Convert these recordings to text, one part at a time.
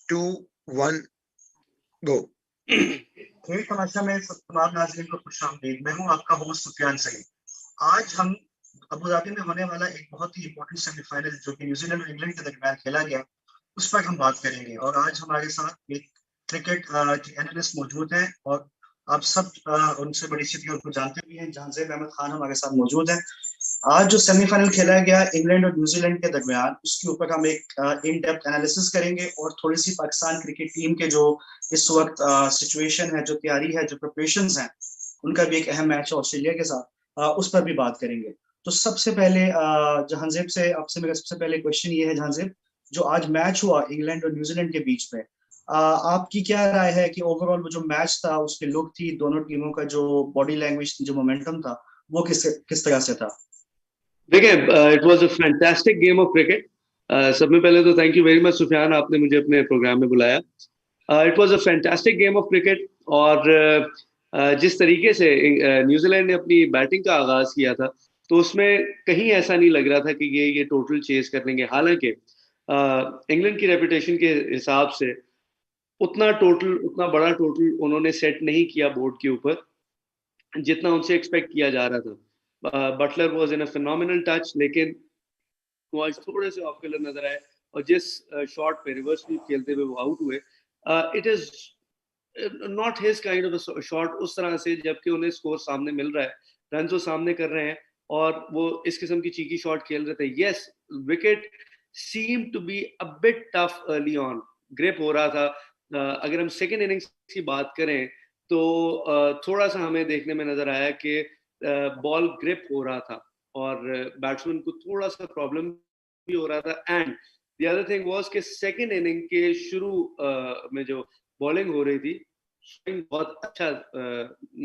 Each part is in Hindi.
2, 1, go. खेल तमाशा में तमाम नाज़रीन को खुशामदीद। मैं हूं आपका होस्ट सुफियान सईद। आज हम अबू धाबी में होने वाला एक बहुत ही इंपॉर्टेंट सेमीफाइनल जो कि न्यूजीलैंड और इंग्लैंड के दरमियान खेला गया, उस पर हम बात करेंगे। और आज हमारे साथ एक क्रिकेट एनालिस्ट मौजूद हैं और आप सब उनसे बड़ी स्थिति उनको जानते भी हैं। जहांजेब अहमद खान हमारे साथ मौजूद हैं। आज जो सेमीफाइनल खेला गया इंग्लैंड और न्यूजीलैंड के दरमियान, उसके ऊपर हम एक इन डेप्थ एनालिसिस करेंगे और थोड़ी सी पाकिस्तान क्रिकेट टीम के जो इस वक्त सिचुएशन है, जो तैयारी है, जो प्रिपरेशंस हैं, उनका भी एक अहम मैच है ऑस्ट्रेलिया के साथ, उस पर भी बात करेंगे। तो सबसे पहले जहांजेब से आपसे मेरा सबसे पहले क्वेश्चन ये है, जहांजेब, जो आज मैच हुआ इंग्लैंड और न्यूजीलैंड के बीच में, आपकी क्या राय है कि ओवरऑल वो जो मैच था, उसकी लुक थी, दोनों टीमों का जो बॉडी लैंग्वेज थी, जो मोमेंटम था, वो किस तरह से था? देखिए, it was a fantastic game of cricket. सबसे पहले तो thank you very much Sufiyan, आपने मुझे अपने प्रोग्राम में बुलाया। It was a fantastic game of cricket. और जिस तरीके से न्यूजीलैंड ने अपनी बैटिंग का आगाज किया था, तो उसमें कहीं ऐसा नहीं लग रहा था कि ये टोटल चेज कर लेंगे। हालांकि इंग्लैंड की रेपुटेशन के हिसाब से उतना बड़ा टोटल उन्होंने सेट नहीं किया बोर्ड के ऊपर, जितना उनसे एक्सपेक्ट किया जा रहा था। Buttler was in a phenomenal touch, लेकिन वो आज थोड़े से ऑफ कलर नजर आए। और जिस शॉट पे रिवर्स स्वीप खेलते हुए वो आउट हुए, it is not his kind of shot उस तरह से, जबकि उन्हें स्कोर सामने मिल रहा है, रन वो सामने कर रहे हैं, और वो इस किस्म की चीकी शॉट खेल रहे थे। Yes, wicket seem to be a bit tough early on, grip हो रहा था। अगर हम सेकेंड इनिंग्स की बात करें तो थोड़ा सा हमें देखने में नजर आया कि बॉल ग्रिप हो रहा था और बैट्समैन को थोड़ा सा प्रॉब्लम भी हो रहा था। And the other thing was कि सेकेंड इनिंग के शुरू में जो बॉलिंग हो रही थी, स्विंग बहुत अच्छा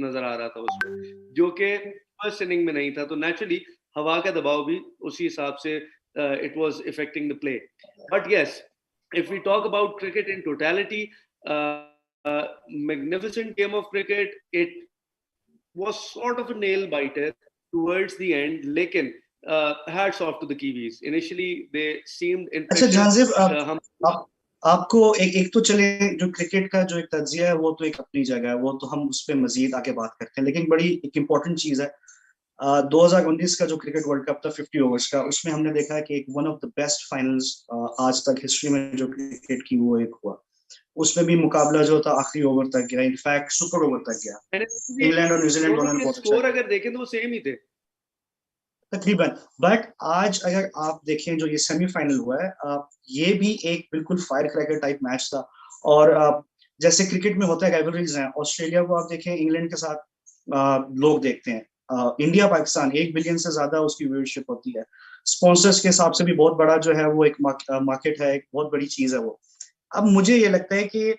नजर आ रहा था उसमें, जो कि फर्स्ट इनिंग में नहीं था। तो नेचुरली हवा का दबाव भी उसी हिसाब से it was affecting the play. But yes, if we talk about cricket in totality, magnificent game of cricket. It was sort of a nail biter towards the end, लेकिन hats off to the Kiwis. Initially they seemed in अच्छा pressure. जहांजेब, हम आपको एक तो चले, जो क्रिकेट का जो एक तज्जिया है वो तो एक अपनी जगह है, वो तो हम उस पर मजीद आके बात करते हैं, लेकिन बड़ी एक इम्पोर्टेंट चीज है, 2019 का जो क्रिकेट वर्ल्ड कप था 50 ओवर्स का, उसमें हमने देखा है कि एक one of the best finals आज तक हिस्ट्री में जो क्रिकेट की वो एक हुआ। उसमें भी मुकाबला जो था आखिरी ओवर तक गया, इनफैक्ट सुपर ओवर तक गया। इंग्लैंड और न्यूजीलैंड दोनों ने बहुत अच्छा स्कोर अगर देखें तो वो सेम ही थे तकरीबन। बट आज अगर आप देखें जो ये सेमीफाइनल हुआ है, ये भी एक बिल्कुल फायर क्रैकर टाइप मैच था। और जैसे क्रिकेट में होता है, राइवलरीज हैं, ऑस्ट्रेलिया को आप देखें इंग्लैंड के साथ लोग देखते हैं। इंडिया पाकिस्तान 1 बिलियन से ज्यादा उसकी व्यूअरशिप होती है। स्पॉन्सर्स के हिसाब से भी बहुत बड़ा जो है वो एक मार्केट है, एक बहुत बड़ी चीज है वो। अब मुझे ये लगता है कि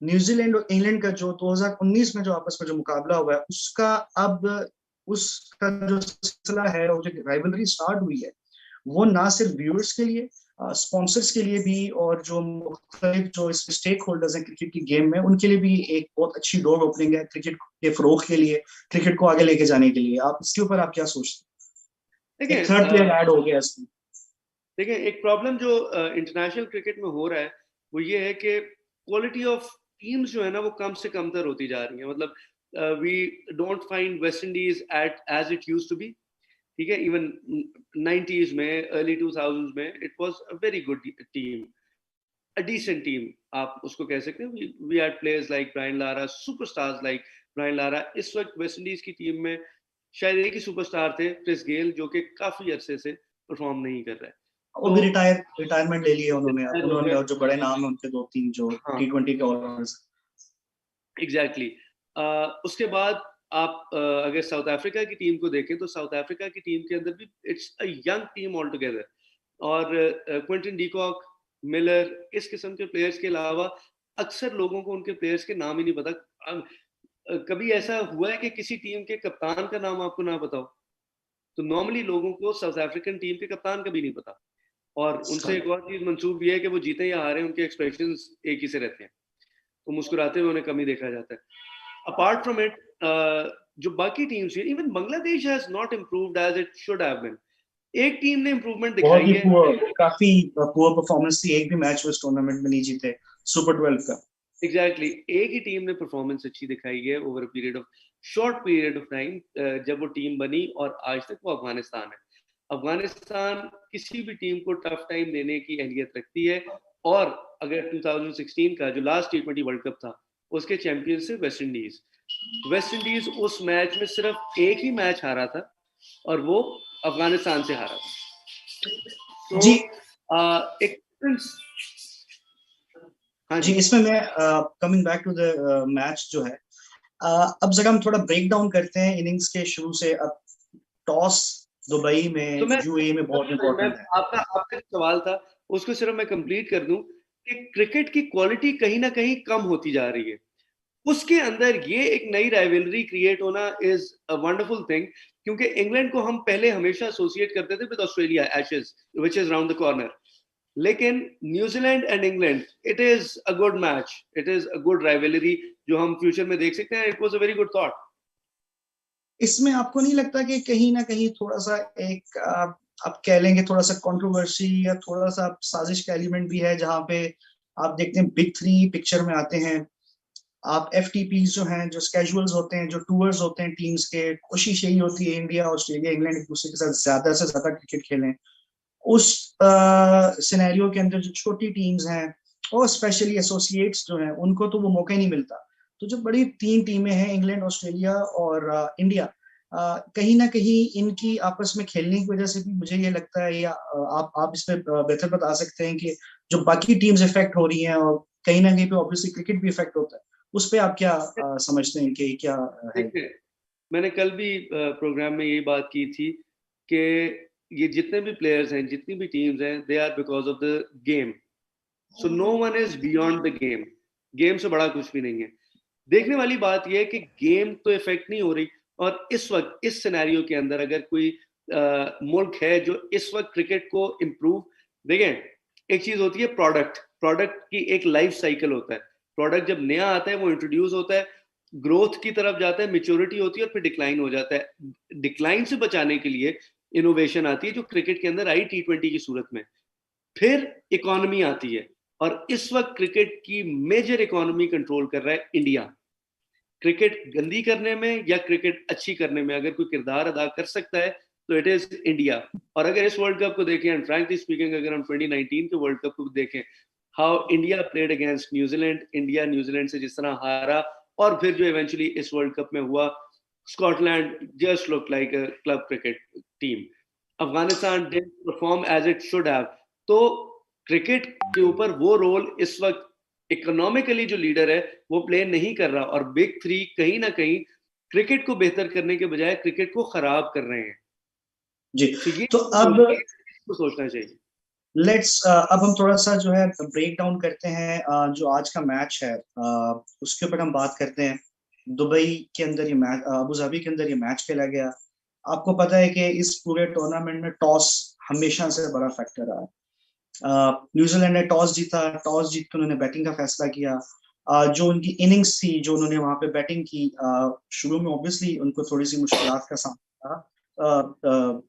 न्यूजीलैंड और इंग्लैंड का जो 2019 में जो आपस में जो मुकाबला हुआ है, उसका अब उसका जो सिलसिला है और जो राइवलरी स्टार्ट हुई है, वो ना सिर्फ व्यूअर्स के लिए, स्पॉन्सर्स के लिए भी, और जो मुख्तलिफ जो स्टेक होल्डर्स हैं क्रिकेट की गेम में, उनके लिए भी एक बहुत अच्छी डोर ओपनिंग है क्रिकेट के फरोग के लिए, क्रिकेट को आगे लेके जाने के लिए। आप इसके ऊपर आप क्या सोचते हैं? एक थर्ड प्लेयर ऐड हो गया इसमें। देखिए, एक प्रॉब्लम जो इंटरनेशनल क्रिकेट में हो रहा है वो ये है कि क्वालिटी ऑफ टीम्स जो है ना वो कम से कमतर होती जा रही है। मतलब we don't find West Indies at as it used to be. ठीक है, इवन 90s में, अर्ली 2000s में it was a very good team, a decent team, आप उसको कह सकते हैं। We had players like Brian Lara, superstars like Brian Lara. इस वक्त वेस्ट इंडीज की टीम में शायद एक ही सुपरस्टार थे, क्रिस गेल, जो कि काफी अरसे से परफॉर्म नहीं कर रहे। वो भी रिटायरमेंट ले लिया उन्होंने, और जो बड़े नाम हैं उनके 2-3 जो T20 के ऑलराउंडर्स। एग्जैक्टली। उसके बाद आप अगर साउथ अफ्रीका की टीम को देखें तो साउथ अफ्रीका की टीम के अंदर भी it's a young team all together. और क्विंटन डीकॉक, मिलर, इस किस्म के प्लेयर्स के अलावा अक्सर लोगों को उनके प्लेयर्स के नाम ही नहीं पता। कभी ऐसा हुआ है कि किसी टीम के कप्तान का नाम आपको ना पता हो? तो नॉर्मली लोगों को साउथ अफ्रीकन टीम के कप्तान का भी नहीं पता। और उनसे एक और चीज मंसूब ये है कि वो जीते या हारे, उनके एक्सप्रेशंस एक ही से रहते हैं, तो मुस्कुराते हुए उन्हें कम ही देखा जाता है। अपार्ट फ्रॉम इट, जो बाकी टीम्स हैं, even Bangladesh has not improved as it should have been. एक टीम ने इम्प्रूवमेंट बहुत दिखाई ही है। काफी पुअर परफॉर्मेंस थी, एक भी मैच वो इस टूर्नामेंट में नहीं जीते सुपर 12 का। एग्जैक्टली एक ही टीम ने परफॉर्मेंस अच्छी दिखाई है over period of short period of time, जब वो टीम बनी, और आज तक वो अफगानिस्तान है। अफगानिस्तान किसी भी टीम को टफ टाइम देने की अहलियत रखती है, और अगर 2016 का जो लास्ट T20 वर्ल्ड कप था उसके चैंपियन से वेस्ट इंडीज। वेस्ट इंडीज उस मैच में सिर्फ एक ही मैच हारा था और वो अफगानिस्तान से हारा था। जी तो एक हाँ जी, जी, इसमें मैं coming back to the match जो है, अब जरा हम थोड़ा ब्रेक डाउन करते हैं इनिंग्स के शुरू से। अब टॉस दुबई तो में, मैं यूएई में बहुत इंपॉर्टेंट है। आपका आपका जो सवाल था उसको सिर्फ मैं कंप्लीट कर दूं कि क्रिकेट की क्वालिटी कहीं ना कहीं कम होती जा रही है। उसके अंदर ये एक नई राइवलरी क्रिएट होना इज अ वंडरफुल थिंग, क्योंकि इंग्लैंड को हम पहले हमेशा एसोसिएट करते थे with Australia Ashes which is round the corner, लेकिन New Zealand and England, it is a good match, it is a good rivalry जो हम फ्यूचर में देख सकते हैं। It was a very good thought. इसमें आपको नहीं लगता कि कहीं ना कहीं थोड़ा सा एक आप कह लेंगे थोड़ा सा कंट्रोवर्सी या थोड़ा सा साजिश का एलिमेंट भी है, जहां पे आप देखते हैं बिग थ्री पिक्चर में आते हैं, आप एफटीपी जो हैं, जो स्केजुअल्स होते हैं, जो टूर्स होते हैं टीम्स के, कोशिश यही होती है इंडिया, ऑस्ट्रेलिया, इंग्लैंड एक दूसरे के साथ ज्यादा से ज्यादा क्रिकेट खेलें। उस सिनेरियो के अंदर जो छोटी टीम्स हैं और स्पेशली एसोसिएट्स जो हैं, उनको तो वो मौका ही नहीं मिलता। तो जो बड़ी तीन टीमें हैं, इंग्लैंड, ऑस्ट्रेलिया और इंडिया, कहीं ना कहीं इनकी आपस में खेलने की वजह से भी मुझे ये लगता है, या आप इस पे बेहतर बता सकते हैं कि जो बाकी टीम्स इफेक्ट हो रही हैं, और कहीं ना कहीं पे ऑब्वियसली क्रिकेट भी इफेक्ट होता है, उस पे आप क्या समझते हैं कि क्या है? देखिए, मैंने कल भी प्रोग्राम में यही बात की थी कि ये जितने भी प्लेयर्स हैं, जितनी भी टीम्स हैं, they are because of the game. So no one is beyond the game. Game से बड़ा कुछ भी नहीं है। देखने वाली बात यह है कि गेम तो इफेक्ट नहीं हो रही, और इस वक्त इस सिनेरियो के अंदर अगर कोई मुल्क है जो इस वक्त क्रिकेट को इम्प्रूव, देखें, एक चीज होती है प्रोडक्ट, प्रोडक्ट की एक लाइफ साइकिल होता है। प्रोडक्ट जब नया आता है, वो इंट्रोड्यूस होता है, ग्रोथ की तरफ जाता है, मेच्योरिटी होती है, और फिर डिक्लाइन हो जाता है। डिक्लाइन से बचाने के लिए इनोवेशन आती है, जो क्रिकेट के अंदर आई T20 की सूरत में। फिर इकोनॉमी आती है, और इस वक्त क्रिकेट की मेजर इकोनॉमी कंट्रोल कर रहा है इंडिया। क्रिकेट गंदी करने में या क्रिकेट अच्छी करने में अगर कोई किरदार अदा कर सकता है तो इट इज इंडिया। और अगर इस वर्ल्ड कप को देखें, एंड फ्रैंकली स्पीकिंग, अगर हम 2019 के वर्ल्ड कप को देखें, how India played against New Zealand, India New Zealand से जिस तरह हारा, और फिर जो इवेंचुअली इस वर्ल्ड कप में हुआ, Scotland just look like a club cricket team, Afghanistan didn't perform as it should have. तो क्रिकेट के ऊपर वो रोल इस वक्त इकोनॉमिकली जो लीडर है वो प्ले नहीं कर रहा, और बिग थ्री कहीं ना कहीं क्रिकेट को बेहतर करने के बजाय क्रिकेट को खराब कर रहे हैं। जी, तो ये तो अब तो सोचना चाहिए। लेट्स अब हम थोड़ा सा जो है ब्रेक डाउन करते हैं, जो आज का मैच है उसके ऊपर हम बात करते हैं। दुबई के अंदर ये मैच, अबू धाबी के अंदर ये मैच खेला गया। आपको पता है कि इस पूरे टूर्नामेंट में टॉस हमेशा से बड़ा फैक्टर रहा है। न्यूजीलैंड ने टॉस जीता, टॉस जीत के उन्होंने बैटिंग का फैसला किया। जो उनकी इनिंग्स थी, जो उन्होंने वहां पे बैटिंग की, शुरू में ऑब्वियसली उनको थोड़ी सी मुश्किलात का सामना था।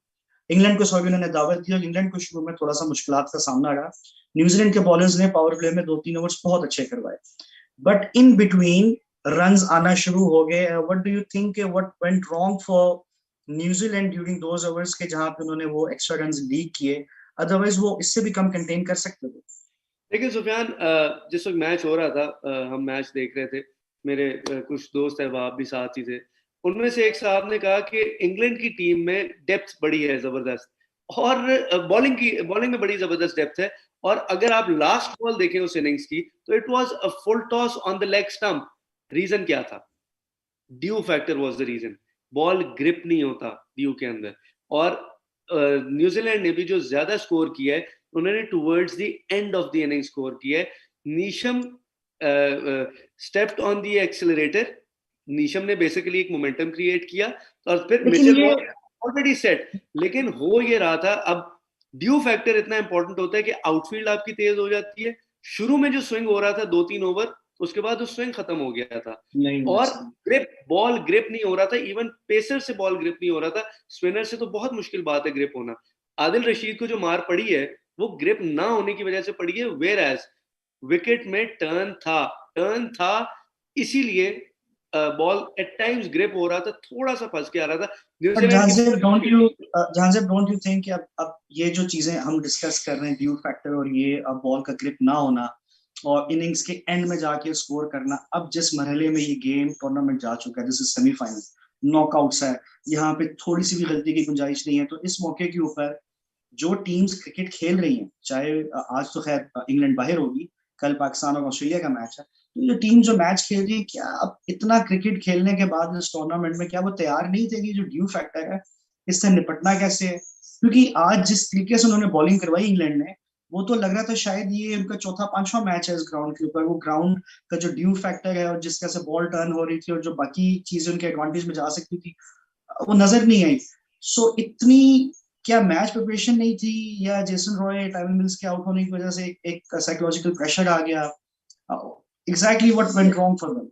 इंग्लैंड को सॉरी उन्होंने दावत दी, और इंग्लैंड को शुरू में थोड़ा सा मुश्किलात का सामना रहा। न्यूजीलैंड के बॉलर्स ने पावर प्ले में 2-3 ओवर्स बहुत अच्छे करवाए, बट इन बिटवीन रन्स आना शुरू हो गए। What do you think, what went wrong for New Zealand during those overs के जहां पे उन्होंने वो एक्स्ट्रा रन्स लीक किए? अदरवाइज वो इससे भी कम कंटेन कर सकते थे। लेकिन सुफियान, जिस वक्त मैच हो रहा था, हम मैच देख रहे थे, मेरे कुछ दोस्त है, वहां भी साथ ही थे। उनमें से एक साहब ने कहा कि इंग्लैंड की टीम में डेप्थ बड़ी है जबरदस्त, और बॉलिंग में बड़ी जबरदस्त डेप्थ है। और अगर आप लास्ट बॉल देखें उस इनिंग्स की, तो it was a full toss on the leg stump. Reason क्या था? Dew factor was the reason. Ball grip नहीं होता ड्यू के अंदर। और न्यूजीलैंड ने भी जो ज्यादा स्कोर किया है, उन्होंने towards the end of the inning score किया है। Neesham stepped on the accelerator. Neesham ने बेसिकली एक मोमेंटम क्रिएट किया, और फिर लेकिन मिचेल ये वॉज ऑलरेडी सेट। लेकिन हो ये रहा था, अब ड्यू फैक्टर इतना इंपॉर्टेंट होता है कि आउटफील्ड आपकी तेज हो जाती है। शुरू में जो स्विंग हो रहा था 2-3 ओवर, उसके बाद उस स्विंग खत्म हो गया था। नहीं और बॉल ग्रिप नहीं हो रहा था, इवन पेसर से बॉल ग्रिप नहीं हो रहा था। स्पिनर से तो बहुत मुश्किल बात है ग्रिप होना। आदिल रशीद को जो मार पड़ी है वो ग्रिप ना होने की वजह से पड़ी है, वेयर एज विकेट में टर्न था, इसीलिए बॉल एट टाइम्स ग्रिप हो रहा था, थोड़ा सा फंस के आ रहा था। But New Zealand Janzeb, don't you think कि अब ये जो चीजें हम डिस्कस कर रहे हैं, ड्यू फैक्टर और ये अब बॉल का ग्रिप ना होना और इनिंग्स के एंड में जाके स्कोर करना, अब जिस मरहले में ये गेम टूर्नामेंट जा चुका है, दिस इज सेमीफाइनल, नॉकआउट्स है, यहाँ पे थोड़ी सी भी गलती की गुंजाइश नहीं है, तो इस मौके के ऊपर जो टीम्स क्रिकेट खेल रही हैं, चाहे आज तो खैर इंग्लैंड बाहर होगी, कल पाकिस्तान और ऑस्ट्रेलिया का मैच है, तो ये टीम जो मैच खेल रही है, क्या अब इतना क्रिकेट खेलने के बाद इस टूर्नामेंट में क्या वो तैयार नहीं थे कि जो ड्यू फैक्टर है इससे निपटना कैसे है? क्योंकि आज जिस तरीके से उन्होंने बॉलिंग करवाई इंग्लैंड ने, वो तो लग रहा था शायद ये उनका चौथा पांचवा मैच है इस ग्राउंड के ऊपर। वो ग्राउंड का जो ड्यू फैक्टर है और जिस तरह से बॉल टर्न हो रही थी और जो बाकी चीजें उनके एडवांटेज में जा सकती थी, वो नजर नहीं आई। सो इतनी क्या मैच प्रिपरेशन नहीं थी, या जेसन रॉय, टाइवन मिल्स के आउट होने की वजह से एक साइकोलॉजिकल प्रेशर आ गया? Exactly what went wrong for them?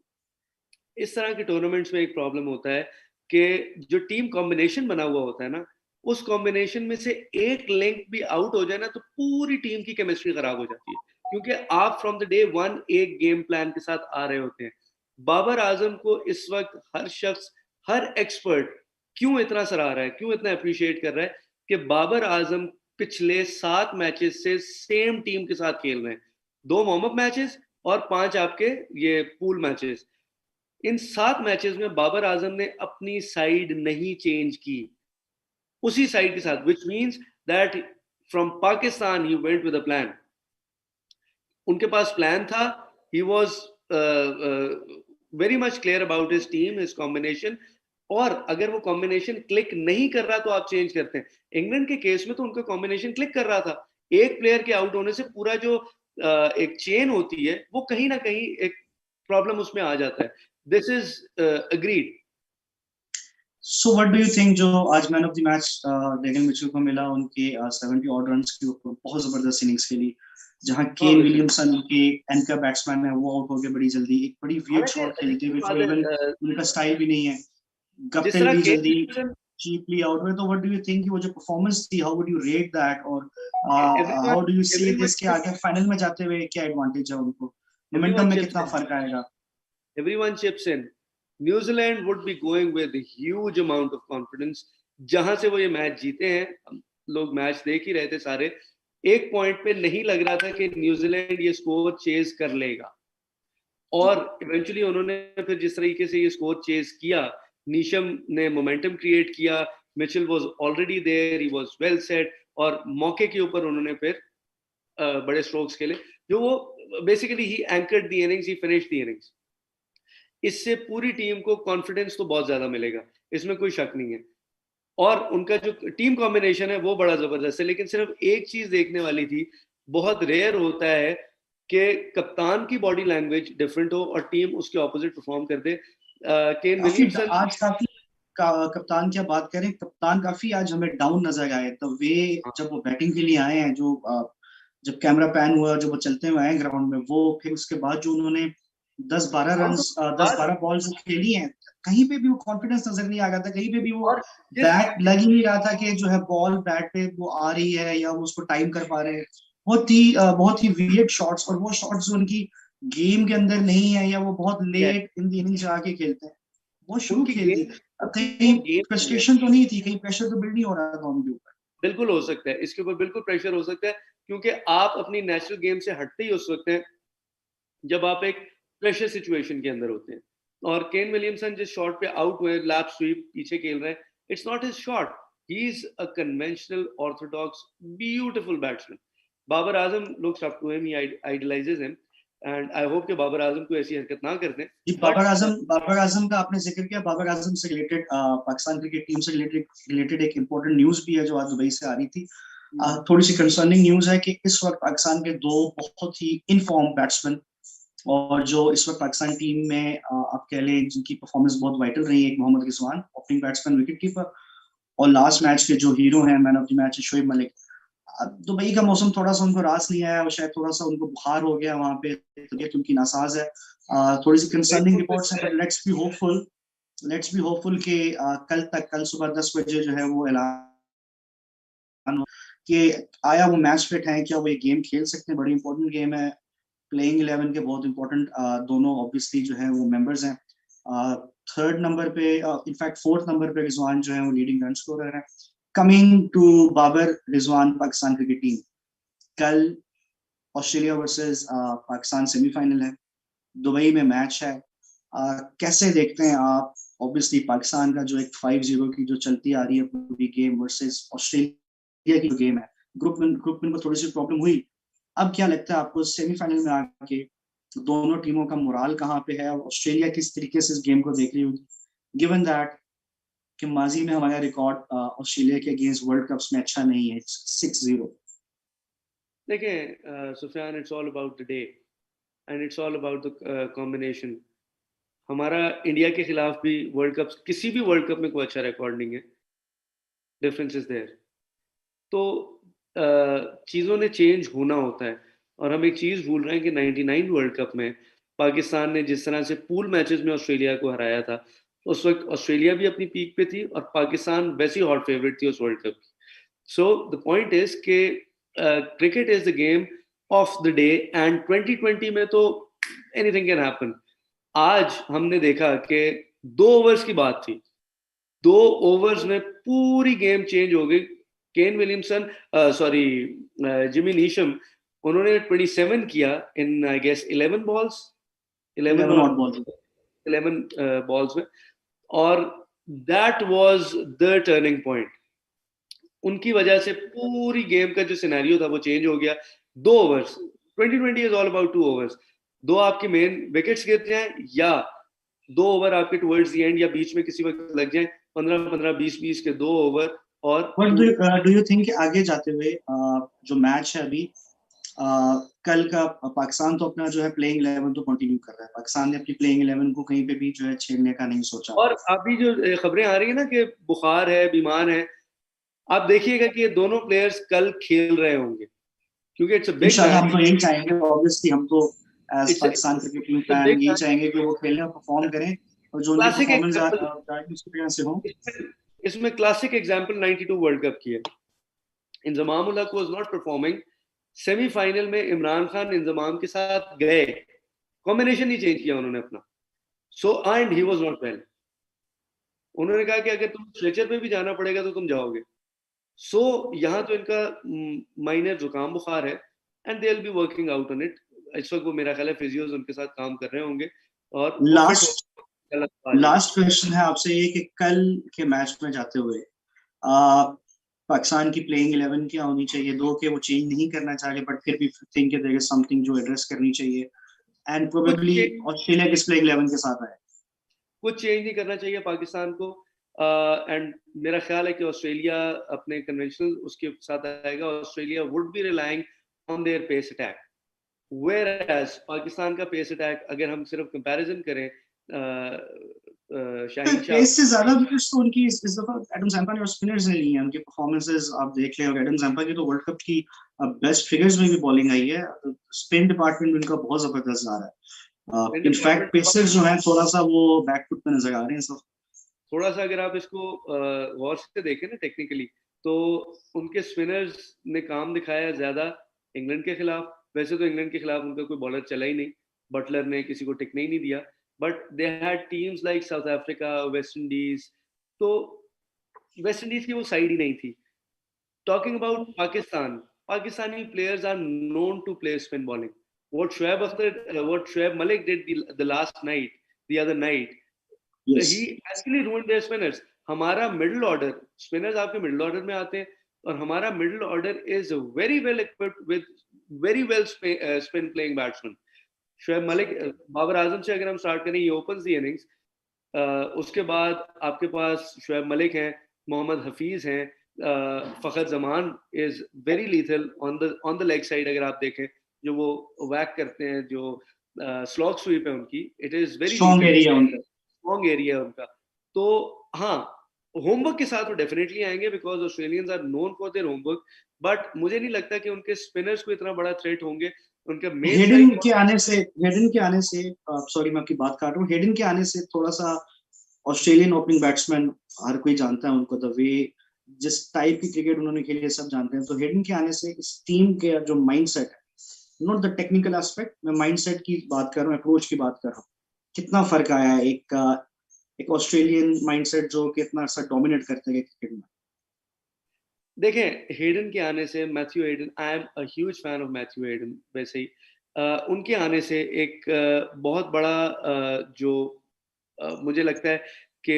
इस तरह के टूर्नामेंट्स में एक प्रॉब्लम होता है कि जो टीम कॉम्बिनेशन बना हुआ होता है ना, उस कॉम्बिनेशन में से एक लिंक भी आउट हो जाए ना, तो पूरी टीम की केमिस्ट्री खराब हो जाती है, क्योंकि आप फ्रॉम द डे वन एक गेम प्लान के साथ आ रहे होते हैं। बाबर आजम को इस वक्त हर शख्स, हर एक्सपर्ट क्यों इतना सराह रहा है, क्यों इतना अप्रिशिएट कर रहा है कि बाबर आजम पिछले 7 मैचेस से सेम टीम के साथ खेल रहे हैं, 2 वार्म अप मैचेस और 5 आपके ये पूल मैचेस। इन 7 मैचेस में बाबर आजम ने अपनी साइड नहीं चेंज की, उसी साइड के साथ, which means that from Pakistan he went with a plan. उनके पास प्लान था, he was very much clear about his team, his combination, और अगर वो कॉम्बिनेशन क्लिक नहीं कर रहा तो आप चेंज करते हैं। इंग्लैंड के केस में तो उनका कॉम्बिनेशन क्लिक कर रहा था, एक प्लेयर के आउट होने से पूरा जो एक चेन होती है वो कहीं ना कहीं एक प्रॉब्लम उसमें आ जाता है। This is agreed. So what do you think, जो आज man of the match Daniel Mitchell को मिला, उनके 70 ऑड रन्स के ऊपर बहुत जबरदस्त इनिंग्स खेली, जहां केन विलियमसन के एंकर बैट्समैन है वो आउट हो गए बड़ी जल्दी, एक बड़ी वियर्ड शॉट खेली थी विच इवन उनका स्टाइल भी नहीं है, गप्टिल भी जल्दी चीपली आउट हुए। तो व्हाट डू यू थिंक, वो जो परफॉर्मेंस थी, how would you rate that, और how do you see this के आगे फाइनल में जाते हुए क्या एडवांटेज है उनको, मोमेंटम में कितना फर्क आएगा? Everyone chips in. New Zealand would be going with a huge amount of confidence. जहां से वो ये मैच जीते हैं, लोग मैच देख ही रहे थे सारे, एक पॉइंट पे नहीं लग रहा था कि न्यूजीलैंड ये स्कोर चेज कर लेगा, और इवेंचुअली उन्होंने फिर जिस तरीके से ये स्कोर चेज किया, नीशम ने मोमेंटम क्रिएट किया, Mitchell was already there, he was well set, और मौके के ऊपर उन्होंने फिर बड़े स्ट्रोक्स खेले, जो वो basically he anchored the innings, he finished the innings. इससे पूरी टीम को कॉन्फिडेंस तो बहुत ज्यादा मिलेगा, इसमें कोई शक नहीं है, और उनका जो टीम कॉम्बिनेशन है वो बड़ा जबरदस्त है। लेकिन सिर्फ एक चीज देखने वाली थी, बहुत रेयर होता है कि कप्तान की बॉडी लैंग्वेज डिफरेंट हो और टीम उसके ऑपोजिट परफॉर्म कर दे। केन विलियमसन आज काफी कप्तान की बात करें, कप्तान काफी आज हमें डाउन नजर आए, तो वे जब वो बैटिंग के लिए आए हैं, जो जब कैमरा पैन हुआ, जब वो चलते हुए आए ग्राउंड में, वो फिर उसके बाद जो उन्होंने 10-12 रन 10-12 बॉल जो खेली हैं, कहीं पे भी वो कॉन्फिडेंस नजर नहीं आ रहा था, कहीं पे भी वो बैट लग ही नहीं रहा था कि जो है बॉल बैट पे वो आ रही है या वो उसको टाइम कर पा रहे हैं। बहुत ही वियर्ड शॉट्स, और वो शॉट्स जो उनकी गेम के अंदर नहीं है, या वो बहुत लेट इन द इनिंग्स आके खेलते हैं, वो शुरू खेलती। कहीं फ्रस्ट्रेशन तो नहीं थी, कहीं प्रेशर तो बिल्ड नहीं हो रहा था उनके ऊपर? बिल्कुल हो सकता है, इसके ऊपर बिल्कुल प्रेशर हो सकता है, क्योंकि आप अपनी नेचुरल गेम से हटते ही हो सकते हैं जब आप एक प्रेशर सिचुएशन के अंदर होते हैं। और केन विलियमसन जिस शॉट पे आउट हुए, लैप स्वीप पीछे खेल रहे हैं, it's not his shot, he is a conventional orthodox beautiful batsman. Babar Azam looks up to him, he idolizes him, and I hope कि बाबर आजम को ऐसी हरकत ना करते। बाबर आजम का आपने जिक्र किया, बाबर आजम से रिलेटेड पाकिस्तान क्रिकेट टीम से रिलेटेड एक इम्पोर्टेंट न्यूज भी है जो आज दुबई से आ रही थी। थोड़ी सी कंसर्निंग न्यूज है कि इस वक्त पाकिस्तान के 2 बहुत ही इनफॉर्म बैट्समैन, और जो इस वक्त पाकिस्तान टीम में आप कह लें जिनकी परफॉर्मेंस बहुत वाइटल रही है, एक Mohammad Rizwan opening batsman wicket keeper, और लास्ट मैच के जो हीरो हैं man of the match Shoaib Malik. Dubai का मौसम थोड़ा सा उनको रास नहीं आया, और शायद थोड़ा सा उनको बुखार हो गया वहां पे, तबीयत उनकी नासाज है, थोड़ी सी कंसर्निंग रिपोर्ट्स हैं, बट लेट्स बी होपफुल कि कल सुबह 10 बजे जो है वो ऐलान कि आया वो मैच फिट है, क्या वो ये गेम खेल सकते हैं, बड़ी इंपॉर्टेंट गेम है। प्लेइंग 11 के बहुत इंपॉर्टेंट दोनों ऑब्वियसली जो है वो मेंबर्स हैं। थर्ड नंबर पे इनफैक्ट फोर्थ नंबर पे रिजवान जो है वो लीडिंग रन स्कोरर है। Coming to Babar Rizwan Pakistan cricket team, कल ऑस्ट्रेलिया वर्सेस पाकिस्तान सेमीफाइनल है, दुबई में मैच है। कैसे देखते हैं आप ऑब्वियसली पाकिस्तान का जो एक 5-0 की जो चलती आ रही है पूरी गेम वर्सेस ऑस्ट्रेलिया की जो गेम है, ग्रुप में को थोड़ी सी प्रॉब्लम हुई, अब क्या लगता है आपको सेमीफाइनल में आके दोनों टीमों का मोराल कहाँ पे है और ऑस्ट्रेलिया किस तरीके से इस गेम को देख रही होगी, गिवन दैट कि माजी में हमारा रिकॉर्ड ऑस्ट्रेलिया के अगेंस्ट वर्ल्ड कप्स में अच्छा नहीं है, 6-0। देखिए Sufiyan, it's all about the day and it's all about the combination. हमारा इंडिया के खिलाफ भी वर्ल्ड कप, किसी भी वर्ल्ड कप में कोई अच्छा रिकॉर्ड नहीं है, डिफरेंस इज देयर। तो चीज़ों ने चेंज होना होता है, और हम एक चीज़ भूल रहे हैं कि 99 वर्ल्ड कप में पाकिस्तान ने जिस तरह से पूल मैचेस में ऑस्ट्रेलिया को हराया था, उस वक्त ऑस्ट्रेलिया भी अपनी पीक पे थी और पाकिस्तान वैसी हॉट फेवरेट थी उस वर्ल्ड कप की। सो द पॉइंट इज के cricket is the game of the day and 2020 में तो एनीथिंग कैन हैपन। आज हमने देखा कि 2 ओवर्स की बात थी, 2 ओवर्स में पूरी गेम चेंज हो गई। Kane Williamson, sorry Jimmy Neesham, उन्होंने 27 किया इन आई गेस 11 बॉल्स, 11 बॉल्स में, और that was the turning point. उनकी वजह से पूरी गेम का जो सिनेरियो था वो चेंज हो गया। 2 overs, 2020 is all about 2 overs. 2 आपके मेन विकेट्स गिर जाएं या 2 ओवर आपके टुवर्ड्स द एंड या बीच में किसी वक्त लग जाएं, 15-15, 20-20 के 2 ओवर। और डू यू थिंक आगे जाते हुए जो मैच है अभी कल का, पाकिस्तान तो अपना जो है प्लेइंग 11 तो कंटिन्यू कर रहा है, पाकिस्तान ने अपनी प्लेइंग 11 को कहीं पे भी जो है छेड़ने का नहीं सोचा। और अभी जो खबरें आ रही है ना कि बुखार है, बीमार है, आप देखिएगा कि ये दोनों प्लेयर्स कल खेल रहे होंगे, क्योंकि इट्स अ बिग इंशाल्लाह हम तो यही चाहेंगे, ऑब्वियसली हम तो as Pakistan cricket team fan यही चाहेंगे कि वो खेलें और परफॉर्म करें, और जो उनकी परफॉर्मेंस से हो। इसमें क्लासिक एग्जांपल 92 वर्ल्ड कप की है। Inzamam ul Haq was not performing, semifinal में इमरान खान इंजमाम के साथ गए, कॉम्बिनेशन ही चेंज किया उन्होंने अपना, so and he was not well. उन्होंने कहा कि अगर तुम स्ट्रेचर पे भी जाना पड़ेगा तो तुम जाओगे। सो यहाँ तो इनका माइनर जुकाम बुखार है and they will be working out on it. इस वक्त वो मेरा ख्याल है फिजियोज उनके साथ काम कर रहे होंगे। और लास्ट क्वेश्चन है आपसे ये कि कल के मैच में जाते हुए पाकिस्तान की प्लेइंग 11 क्या होनी चाहिए? 2 के वो चेंज नहीं करना चाह रहे, बट फिर भी थिंक कि देयर इज समथिंग जो एड्रेस करनी चाहिए, एंड प्रोबेबली ऑस्ट्रेलिया के प्लेइंग 11 के साथ आए। कुछ चेंज नहीं करना चाहिए पाकिस्तान को, एंड मेरा ख्याल है कि ऑस्ट्रेलिया अपने कन्वेंशनल उसके साथ आएगा। Australia would be relying on their pace attack, whereas Pakistan का पेस अटैक अगर हम सिर्फ कंपैरिजन करें शाहीन शाह पेस से ज्यादा विकेट्स तो उनकी इस दफा एडम जैम्पा ने और स्पिनर्स ने ली हैं। उनके परफॉर्मेंसेस आप देख लें, एडम जैम्पा की तो वर्ल्ड कप की बेस्ट फिगर्स में भी बॉलिंग आई है, स्पिन डिपार्टमेंट उनका बहुत जबरदस्त आ रहा है। इनफैक्ट पेसर्स जो हैं थोड़ा सा वो बैकफुट पे नजर आ रहे हैं सब। थोड़ा सा अगर आप इसको गौर से देखें ना टेक्निकली, तो उनके स्पिनर्स ने काम दिखाया ज्यादा इंग्लैंड के खिलाफ। वैसे तो इंग्लैंड के खिलाफ उनका कोई बॉलर चला ही नहीं, बटलर ने किसी को टिकने ही नहीं दिया, but they had teams like South Africa, West Indies, तो वेस्ट इंडीज की वो साइड ही नहीं थी। Talking about Pakistan, Pakistani players are known to play spin bowling. What Shoaib Malik did the last night, the other night, Yes. he actually ruined their spinners. हमारा मिडिल ऑर्डर, स्पिनर्स आपके मिडिल ऑर्डर में आते हैं, और हमारा middle order is very well equipped with very well spin playing batsman. Shoaib Malik, Babar Azam से अगर हम स्टार्ट करें, ये ओपन्स दी इनिंग्स, उसके बाद आपके पास शोएब मलिक हैं, मोहम्मद हफीज हैं, Fakhar Zaman is very lethal on the leg side. अगर आप देखें जो वो वैक करते हैं, जो स्लॉग स्वीप है उनकी, it is very strong area उनका. तो हाँ, होमवर्क के साथ वो डेफिनेटली आएंगे because Australians are known for their homework, but मुझे नहीं लगता कि उनके स्पिनर्स को इतना बड़ा थ्रेट होंगे. उनके मेन हेडन के आने से सॉरी मैं आपकी बात काट रहा हूँ, हेडन के आने से थोड़ा सा ऑस्ट्रेलियन ओपनिंग बैट्समैन हर कोई जानता है उनको, द वे जिस टाइप की क्रिकेट उन्होंने खेली है सब जानते हैं। तो हेडन के आने से इस टीम के जो माइंडसेट है, नॉट द टेक्निकल एस्पेक्ट, मैं माइंडसेट की बात कर रहा हूँ, अप्रोच की बात कर रहा हूँ, कितना फर्क आया है एक ऑस्ट्रेलियन माइंडसेट जो कितना सा डोमिनेट करते हैं क्रिकेट में। देखें, हेडन के आने से, Matthew Hayden, I am a huge fan of Matthew Hayden वैसे ही, उनके आने से एक बहुत बड़ा जो मुझे लगता है कि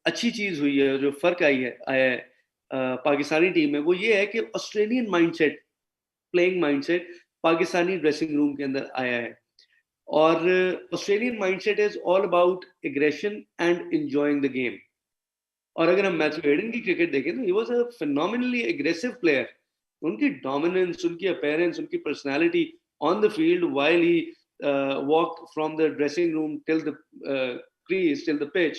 अच्छी चीज हुई है, जो फर्क आया है पाकिस्तानी टीम में, वो ये है कि Australian mindset, playing mindset Pakistani dressing room के अंदर आया है। और Australian mindset is all about aggression and enjoying the game. और अगर हम मैथ्यू हेडन की क्रिकेट देखें तो he was a phenomenally aggressive player. उनकी डोमिनेंस, उनकी अपीयरेंस, उनकी personality on the field, while he walk from the dressing room till the crease, till the pitch,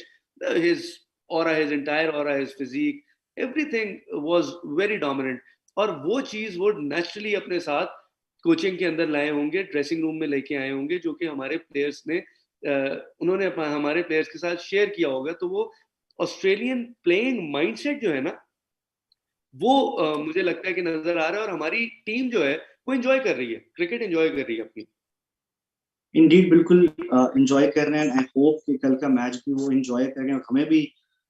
his aura, his entire aura, his physique, everything was very dominant. और वो चीज वो नेचुरली अपने साथ कोचिंग के अंदर लाए होंगे, ड्रेसिंग रूम में लेके आए होंगे, जो कि हमारे प्लेयर्स ने उन्होंने हमारे प्लेयर्स के साथ शेयर किया होगा। तो वो ऑस्ट्रेलियन प्लेइंग माइंडसेट जो है ना, वो मुझे लगता है कि नजर आ रहा है, और हमारी टीम जो है वो एंजॉय कर रही है, क्रिकेट एंजॉय कर रही है अपनी। इंडीड, बिल्कुल एंजॉय कर रहे हैं। आई होप कि कल का मैच भी वो एंजॉय करें और हमें भी,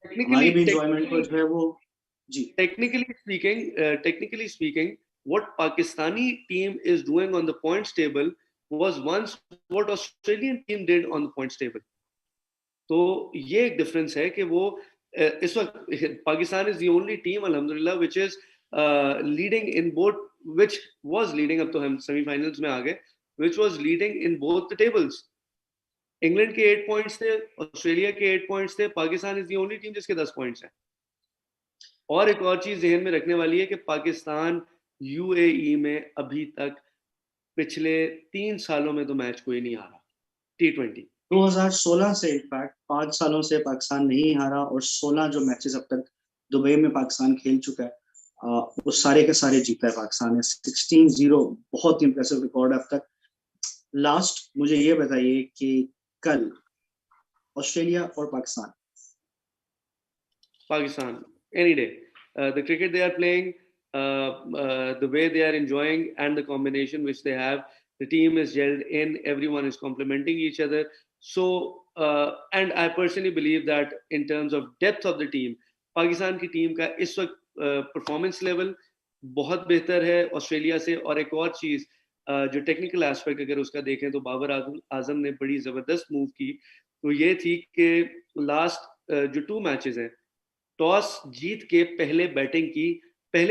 हमारी भी एंजॉयमेंट को जो है वो जी। Technically speaking, what Pakistani team is doing on the points table was once what Australian team did on the points table. तो ये एक डिफरेंस है कि वो इस वक्त Pakistan is the only team अल्हम्दुलिल्लाह which is leading in both, which was leading, अब तो हम सेमीफाइनल्स में आ गए, which was leading in both the tables. England के 8 पॉइंट्स थे, ऑस्ट्रेलिया के 8 पॉइंट्स थे, Pakistan is the only team जिसके 10 पॉइंट्स हैं। और एक और चीज जहन में रखने वाली है कि पाकिस्तान यूएई में अभी तक पिछले 3 सालों में तो मैच कोई नहीं हारा T20। 2016 से इनफैक्ट 5 सालों से पाकिस्तान नहीं हारा, और 16 जो मैचेस अब तक दुबई में पाकिस्तान खेल चुका है वो सारे के सारे जीता है पाकिस्तान ने। 16-0 बहुत इंप्रेसिव रिकॉर्ड है अब तक। लास्ट मुझे ये बताइए कि कल ऑस्ट्रेलिया और Pakistan any day, the cricket they are playing, the way they are enjoying, and the combination which they have, the team is gelled in, everyone is complementing each other. So and I personally believe that in terms of depth of the team, Pakistan की टीम का इस वक्त परफॉर्मेंस लेवल बहुत बेहतर है ऑस्ट्रेलिया से। और एक और चीज जो टेक्निकल एस्पेक्ट अगर उसका देखें तो बाबर आजम ने बड़ी जबरदस्त मूव की, तो ये थी कि लास्ट जो 2 मैचेस हैं, टॉस जीत के पहले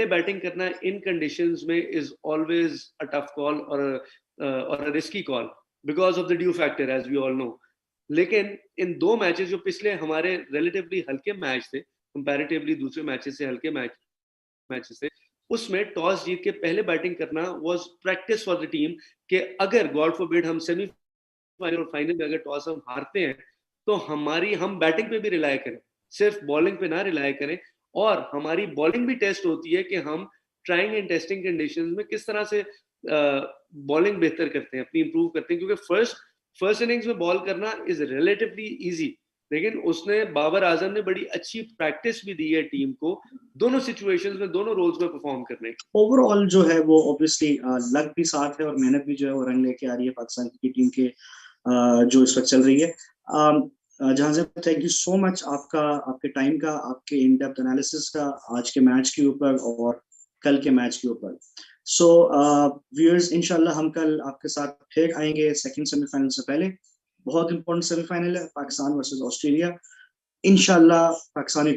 बैटिंग करना इन कंडीशंस में is always a tough call और a risky call because of the dew factor, as we all know. लेकिन इन 2 मैचेस जो पिछले हमारे रिलेटिवली हल्के मैच थे, कंपैरेटिवली दूसरे मैचेस से हल्के मैचेस थे, उसमें टॉस जीत के पहले बैटिंग करना was practice for the team कि अगर गॉड फॉरबिड हम सेमीफाइनल और फाइनल में अगर टॉस हम हारते हैं तो हम बैटिंग पे भी रिलाय करें, सिर्फ बॉलिंग पे ना रिलाय करें। और हमारी बॉलिंग भी टेस्ट होती है कि हम ट्राइंग एंड टेस्टिंग कंडीशंस में किस तरह से बॉलिंग बेहतर करते हैं, अपनी इंप्रूव करते हैं। क्योंकि फर्स्ट इनिंग्स में बॉल करना इज रिलेटिवली इजी, लेकिन उसने बाबर आजम ने बड़ी अच्छी प्रैक्टिस भी दी है टीम को दोनों सिचुएशंस में, दोनों रोल्स में परफॉर्म करने की। ओवरऑल जो है वो ऑब्वियसली लक भी साथ है और मेहनत भी जो है वो रंग लेके आ रही है पाकिस्तान की टीम के जो इस वक्त चल रही है। जहां से थैंक यू सो मच आपके टाइम का, आपके इन डेप्थ एनालिसिस का आज के मैच के ऊपर और कल के मैच के ऊपर। सो व्यूअर्स, इंशाल्लाह हम कल आपके साथ फिर आएंगे सेकंड सेमीफाइनल से पहले। बहुत इंपॉर्टेंट सेमीफाइनल है, पाकिस्तान वर्सेस ऑस्ट्रेलिया। इंशाल्लाह पाकिस्तानी